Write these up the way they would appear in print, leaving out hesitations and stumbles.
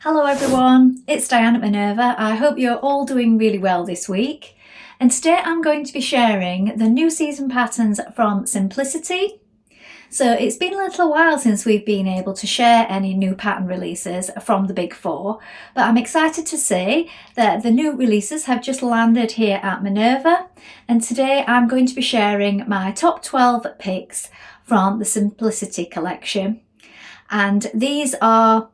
Hello everyone, it's Dianne at Minerva. I hope you're all doing really well this week. And today I'm going to be sharing the new season patterns from Simplicity. So it's been a little while since we've been able to share any new pattern releases from the Big Four, but I'm excited to say that the new releases have just landed here at Minerva. And today I'm going to be sharing my top 12 picks from the Simplicity collection. And these are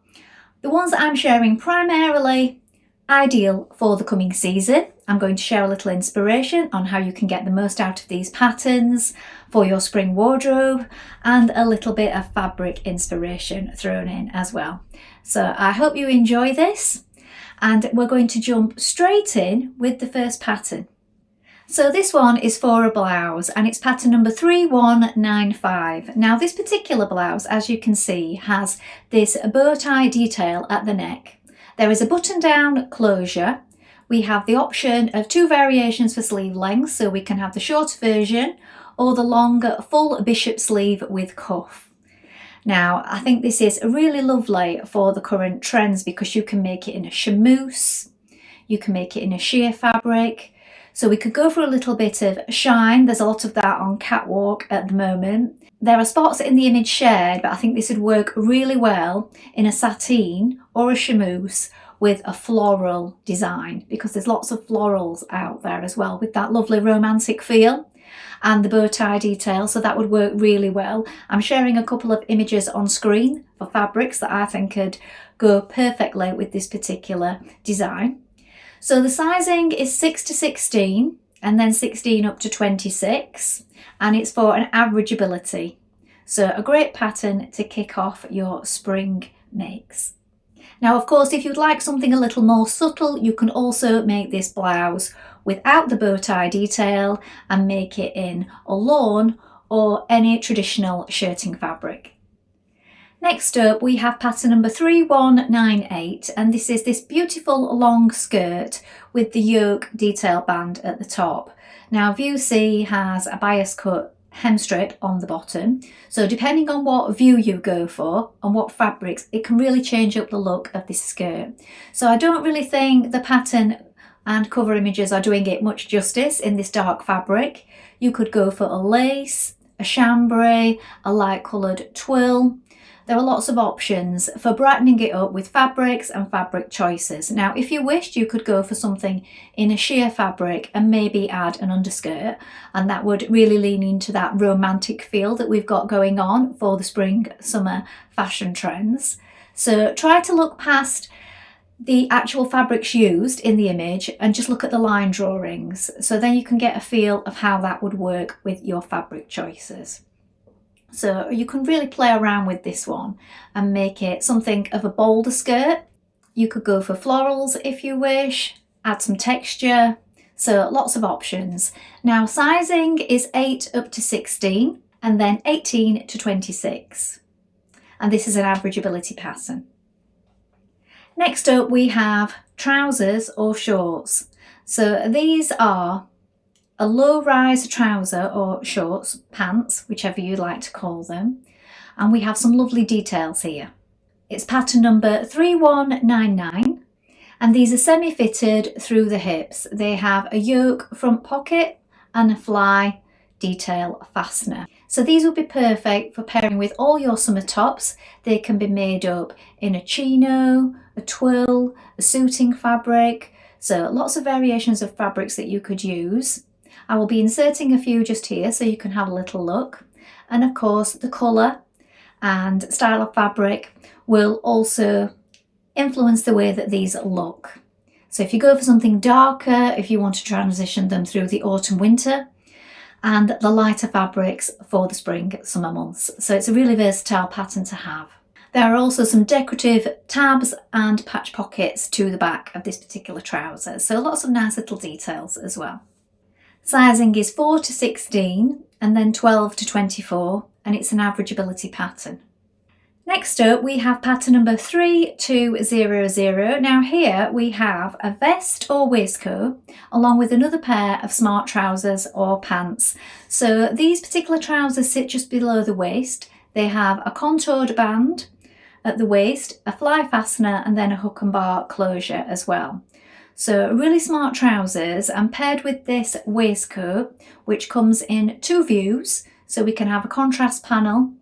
the ones that I'm sharing primarily ideal for the coming season. I'm going to share a little inspiration on how you can get the most out of these patterns for your spring wardrobe and a little bit of fabric inspiration thrown in as well. So I hope you enjoy this, and we're going to jump straight in with the first pattern. So this one is for a blouse and it's pattern number 3195. Now this particular blouse, as you can see, has this bow tie detail at the neck. There is a button down closure. We have the option of two variations for sleeve length, so we can have the shorter version or the longer full bishop sleeve with cuff. Now I think this is really lovely for the current trends because you can make it in a chamoose, you can make it in a sheer fabric. So we could go for a little bit of shine. There's a lot of that on catwalk at the moment. There are spots in the image shared, but I think this would work really well in a sateen or a chamoose with a floral design, because there's lots of florals out there as well with that lovely romantic feel and the bow tie detail, so that would work really well. I'm sharing a couple of images on screen for fabrics that I think could go perfectly with this particular design. So the sizing is 6 to 16 and then 16 up to 26, and it's for an averageability. So a great pattern to kick off your spring makes. Now, of course, if you'd like something a little more subtle, you can also make this blouse without the bow tie detail and make it in a lawn or any traditional shirting fabric. Next up, we have pattern number 3198, and this is this beautiful long skirt with the yoke detail band at the top. Now view C has a bias cut hem strip on the bottom, so depending on what view you go for and what fabrics, it can really change up the look of this skirt. So I don't really think the pattern and cover images are doing it much justice in this dark fabric. You could go for a lace, a chambray, a light coloured twill. There are lots of options for brightening it up with fabrics and fabric choices. Now, if you wished, you could go for something in a sheer fabric and maybe add an underskirt, and that would really lean into that romantic feel that we've got going on for the spring summer fashion trends. So try to look past the actual fabrics used in the image and just look at the line drawings. So then you can get a feel of how that would work with your fabric choices. So you can really play around with this one and make it something of a bolder skirt. You could go for florals if you wish, add some texture, so lots of options. Now sizing is 8 up to 16 and then 18 to 26. And this is an averageability pattern. Next up we have trousers or shorts. So these are a low-rise trouser or shorts, pants, whichever you like to call them. And we have some lovely details here. It's pattern number 3199, and these are semi-fitted through the hips. They have a yoke front pocket and a fly detail fastener. So these will be perfect for pairing with all your summer tops. They can be made up in a chino, a twill, a suiting fabric. So lots of variations of fabrics that you could use. I will be inserting a few just here so you can have a little look. And of course the colour and style of fabric will also influence the way that these look. So if you go for something darker, if you want to transition them through the autumn winter, and the lighter fabrics for the spring summer months. So it's a really versatile pattern to have. There are also some decorative tabs and patch pockets to the back of this particular trouser. So lots of nice little details as well. Sizing is 4 to 16 and then 12 to 24, and it's an averageability pattern. Next up we have pattern number 3200. Now here we have a vest or waistcoat along with another pair of smart trousers or pants. So these particular trousers sit just below the waist. They have a contoured band at the waist, a fly fastener, and then a hook and bar closure as well. So really smart trousers, and paired with this waistcoat, which comes in two views. So we can have a contrast panel,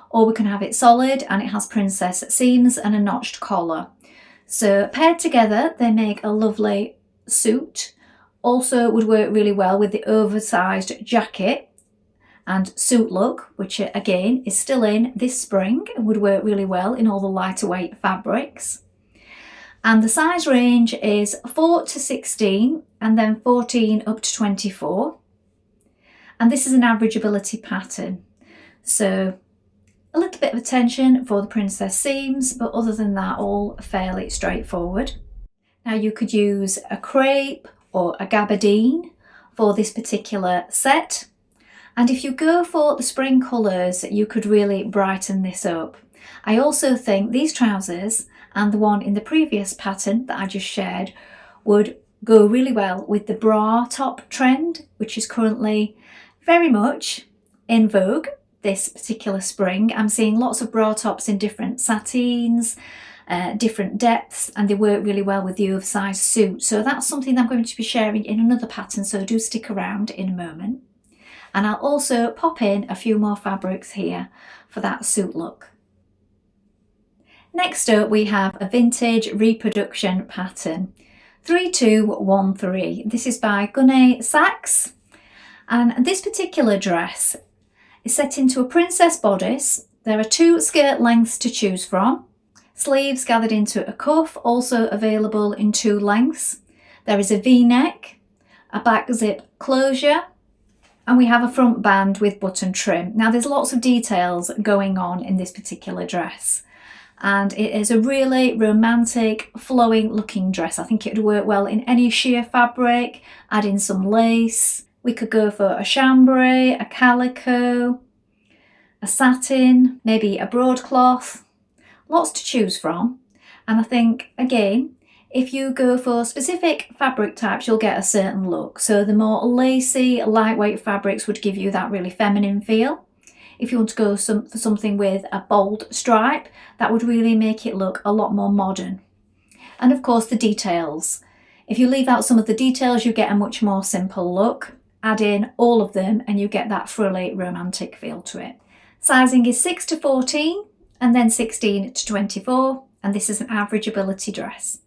or we can have it solid and it has princess seams and a notched collar. So paired together, they make a lovely suit. Also would work really well with the oversized jacket and suit look, which again is still in this spring and would work really well in all the lighter weight fabrics. And the size range is 4 to 16 and then 14 up to 24. And this is an averageability pattern. So a little bit of attention for the princess seams, but other than that, all fairly straightforward. Now you could use a crepe or a gabardine for this particular set. And if you go for the spring colours, you could really brighten this up. I also think these trousers and the one in the previous pattern that I just shared would go really well with the bra top trend, which is currently very much in vogue this particular spring. I'm seeing lots of bra tops in different satins, different depths, and they work really well with the oversized suit. So that's something I'm going to be sharing in another pattern, so do stick around in a moment. And I'll also pop in a few more fabrics here for that suit look. Next up, we have a vintage reproduction pattern, 3213. This is by Gunne Sachs, and this particular dress is set into a princess bodice. There are two skirt lengths to choose from. Sleeves gathered into a cuff, also available in two lengths. There is a V-neck, a back zip closure, and we have a front band with button trim. Now there's lots of details going on in this particular dress, and it is a really romantic, flowing looking dress. I think it would work well in any sheer fabric. Add in some lace. We could go for a chambray, a calico, a satin, maybe a broadcloth. Lots to choose from. And I think, again, if you go for specific fabric types, you'll get a certain look. So the more lacy, lightweight fabrics would give you that really feminine feel. If you want to go for something with a bold stripe, that would really make it look a lot more modern. And of course, the details. If you leave out some of the details, you get a much more simple look. Add in all of them and you get that frilly romantic feel to it. Sizing is 6 to 14 and then 16 to 24, and this is an averageability dress.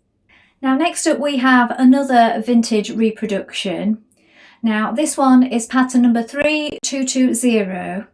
Now next up we have another vintage reproduction. Now this one is pattern number 3220.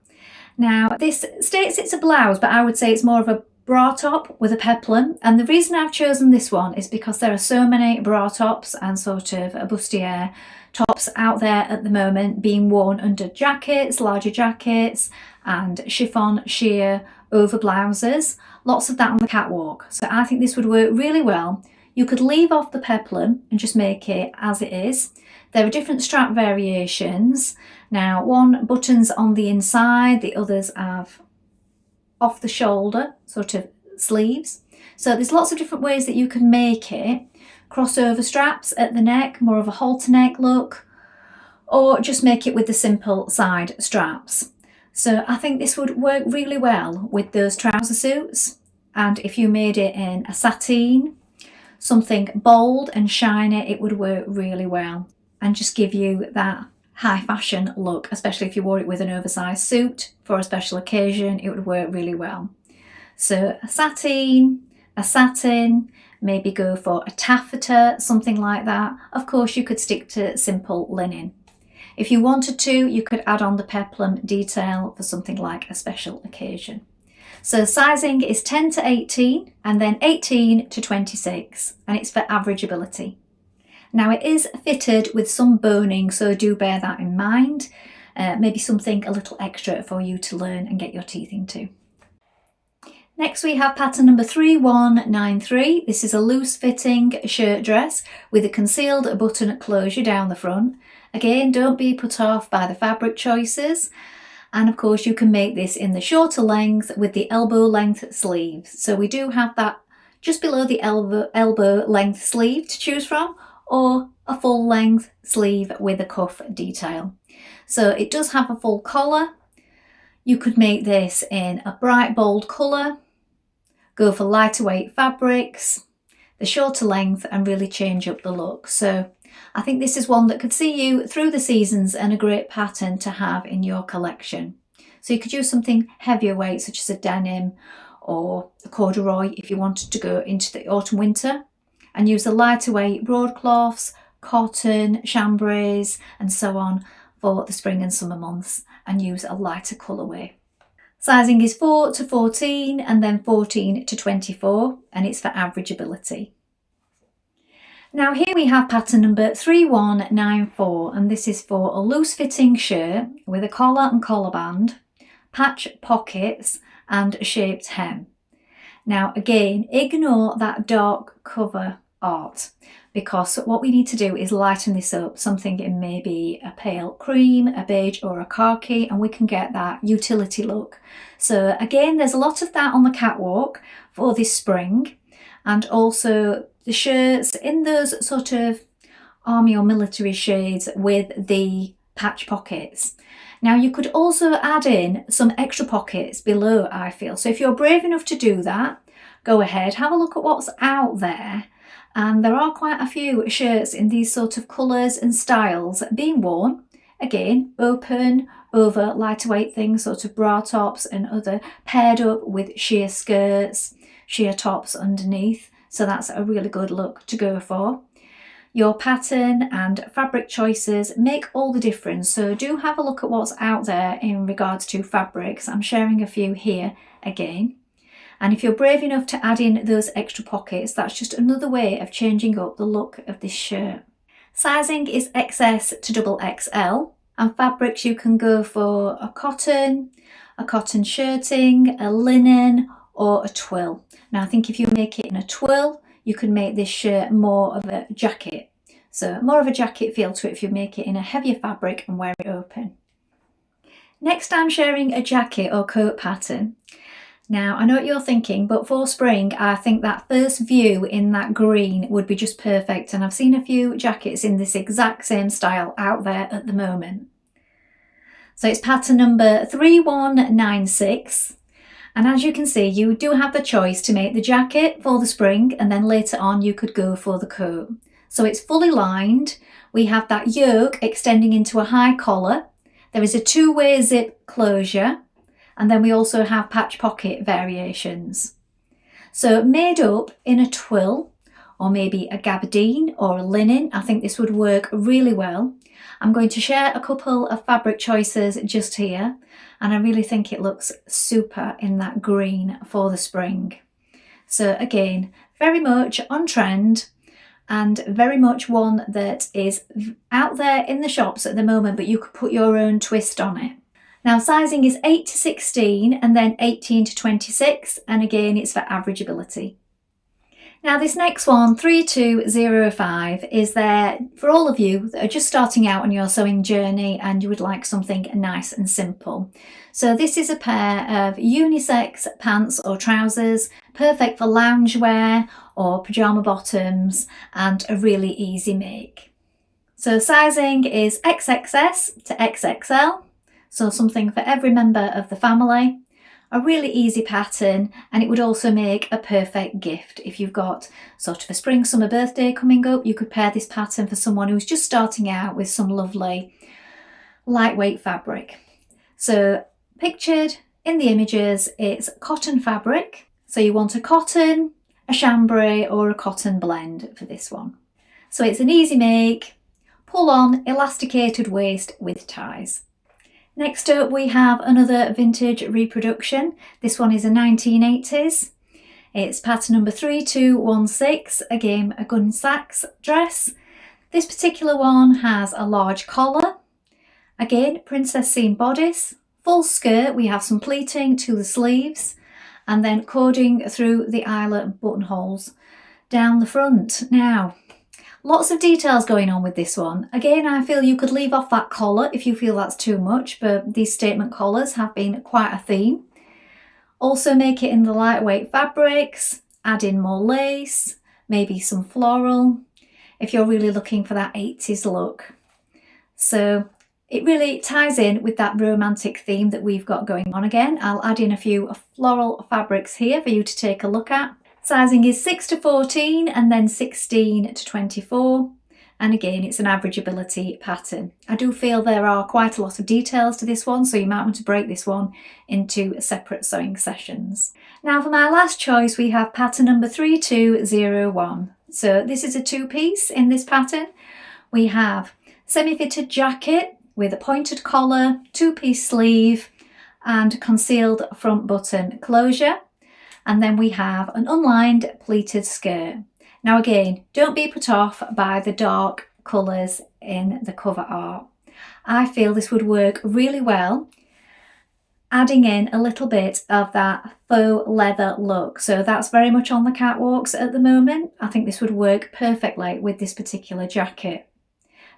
Now this states it's a blouse, but I would say it's more of a bra top with a peplum, and the reason I've chosen this one is because there are so many bra tops and sort of a bustier tops out there at the moment being worn under jackets, larger jackets, and chiffon sheer over blouses. Lots of that on the catwalk. So I think this would work really well. You could leave off the peplum and just make it as it is. There are different strap variations. Now one buttons on the inside, the others have off the shoulder sort of sleeves. So there's lots of different ways that you can make it. Crossover straps at the neck, more of a halter neck look, or just make it with the simple side straps. So I think this would work really well with those trouser suits. And if you made it in a sateen, something bold and shiny, it would work really well and just give you that high fashion look, especially if you wore it with an oversized suit for a special occasion. It would work really well. So a sateen, a satin, maybe go for a taffeta, something like that. Of course, you could stick to simple linen. If you wanted to, you could add on the peplum detail for something like a special occasion. So sizing is 10 to 18 and then 18 to 26, and it's for averageability. Now it is fitted with some boning, so do bear that in mind. Maybe something a little extra for you to learn and get your teeth into. Next we have pattern number 3193. This is a loose fitting shirt dress with a concealed button closure down the front. Again, don't be put off by the fabric choices. And of course you can make this in the shorter length with the elbow length sleeves. So we do have that just below the elbow length sleeve to choose from, or a full length sleeve with a cuff detail. So it does have a full collar. You could make this in a bright bold colour, go for lighter weight fabrics, the shorter length, and really change up the look. So I think this is one that could see you through the seasons and a great pattern to have in your collection. So you could use something heavier weight such as a denim or a corduroy if you wanted to go into the autumn winter, and use the lighter weight broadcloths, cotton, chambrays and so on for the spring and summer months, and use a lighter colourway. Sizing is 4 to 14 and then 14 to 24, and it's for average ability. Now here we have pattern number 3194, and this is for a loose fitting shirt with a collar and collar band, patch pockets and a shaped hem. Now again, ignore that dark cover art, because what we need to do is lighten this up, something in maybe a pale cream, a beige or a khaki, and we can get that utility look. So again, there's a lot of that on the catwalk for this spring, and also the shirts in those sort of army or military shades with the patch pockets. Now you could also add in some extra pockets below, I feel. So if you're brave enough to do that, go ahead, have a look at what's out there. And there are quite a few shirts in these sort of colours and styles being worn. Again, open over lighter weight things, sort of bra tops and other, paired up with sheer skirts, sheer tops underneath. So that's a really good look to go for. Your pattern and fabric choices make all the difference. So do have a look at what's out there in regards to fabrics. I'm sharing a few here again. And if you're brave enough to add in those extra pockets, that's just another way of changing up the look of this shirt. Sizing is XS to XXL, and fabrics you can go for a cotton shirting, a linen or a twill. Now I think if you make it in a twill, you can make this shirt more of a jacket. So more of a jacket feel to it if you make it in a heavier fabric and wear it open. Next I'm sharing a jacket or coat pattern. Now I know what you're thinking, but for spring I think that first view in that green would be just perfect, and I've seen a few jackets in this exact same style out there at the moment. So it's pattern number 3196. And as you can see, you do have the choice to make the jacket for the spring, and then later on you could go for the coat. So it's fully lined. We have that yoke extending into a high collar. There is a two-way zip closure, and then we also have patch pocket variations. So made up in a twill or maybe a gabardine or a linen, I think this would work really well. I'm going to share a couple of fabric choices just here, and I really think it looks super in that green for the spring. So again, very much on trend and very much one that is out there in the shops at the moment, but you could put your own twist on it. Now sizing is 8 to 16 and then 18 to 26, and again it's for average ability. Now this next one, 3205, is there for all of you that are just starting out on your sewing journey and you would like something nice and simple. So this is a pair of unisex pants or trousers, perfect for loungewear or pyjama bottoms, and a really easy make. So sizing is XXS to XXL, so something for every member of the family. A really easy pattern, and it would also make a perfect gift. If you've got sort of a spring summer birthday coming up, you could pair this pattern for someone who's just starting out with some lovely lightweight fabric. So pictured in the images, it's cotton fabric. So you want a cotton, a chambray or a cotton blend for this one. So it's an easy make, pull on elasticated waist with ties. Next up we have another vintage reproduction. This one is a 1980s. It's pattern number 3216, again a gun sacks dress. This particular one has a large collar, again princess seam bodice, full skirt, we have some pleating to the sleeves, and then cording through the eyelet buttonholes down the front. Now, lots of details going on with this one. Again, I feel you could leave off that collar if you feel that's too much, but these statement collars have been quite a theme. Also make it in the lightweight fabrics, add in more lace, maybe some floral, if you're really looking for that 80s look. So It really ties in with that romantic theme that we've got going on again. I'll add in a few floral fabrics here for you to take a look at. Sizing is 6 to 14 and then 16 to 24. And again, it's an averageability pattern. I do feel there are quite a lot of details to this one, so you might want to break this one into separate sewing sessions. Now for my last choice, we have pattern number 3201. So this is a two-piece in this pattern. We have semi-fitted jacket with a pointed collar, two-piece sleeve and concealed front button closure. And then we have an unlined pleated skirt. Now again, don't be put off by the dark colours in the cover art. I feel this would work really well, adding in a little bit of that faux leather look. So that's very much on the catwalks at the moment. I think this would work perfectly with this particular jacket.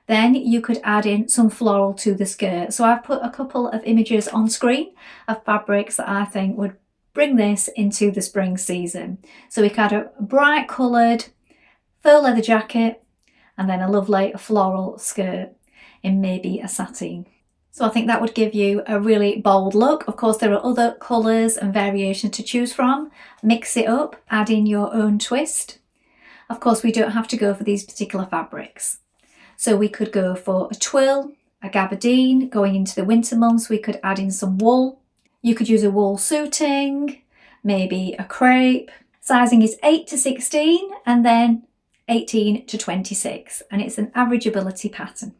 Then you could add in some floral to the skirt. So I've put a couple of images on screen of fabrics that I think would bring this into the spring season. So we could add a bright coloured faux leather jacket and then a lovely floral skirt in maybe a sateen. So I think that would give you a really bold look. Of course, there are other colours and variations to choose from. Mix it up, add in your own twist. Of course, we don't have to go for these particular fabrics. So we could go for a twill, a gabardine. Going into the winter months, we could add in some wool. You could use a wool suiting, maybe a crepe. Sizing is 8 to 16 and then 18 to 26, and it's an averageability pattern.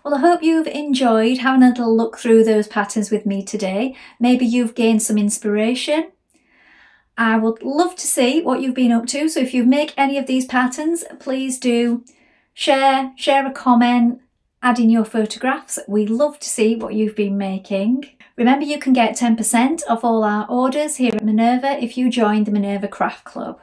Well, I hope you've enjoyed having a little look through those patterns with me today. Maybe you've gained some inspiration. I would love to see what you've been up to. So if you make any of these patterns, please do share a comment, add in your photographs. We love to see what you've been making. Remember, you can get 10% off all our orders here at Minerva if you join the Minerva Craft Club.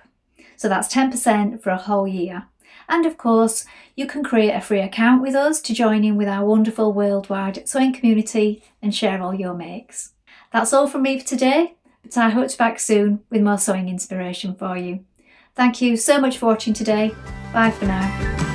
So that's 10% for a whole year. And of course, you can create a free account with us to join in with our wonderful worldwide sewing community and share all your makes. That's all from me for today, but I hope to be back soon with more sewing inspiration for you. Thank you so much for watching today. Bye for now.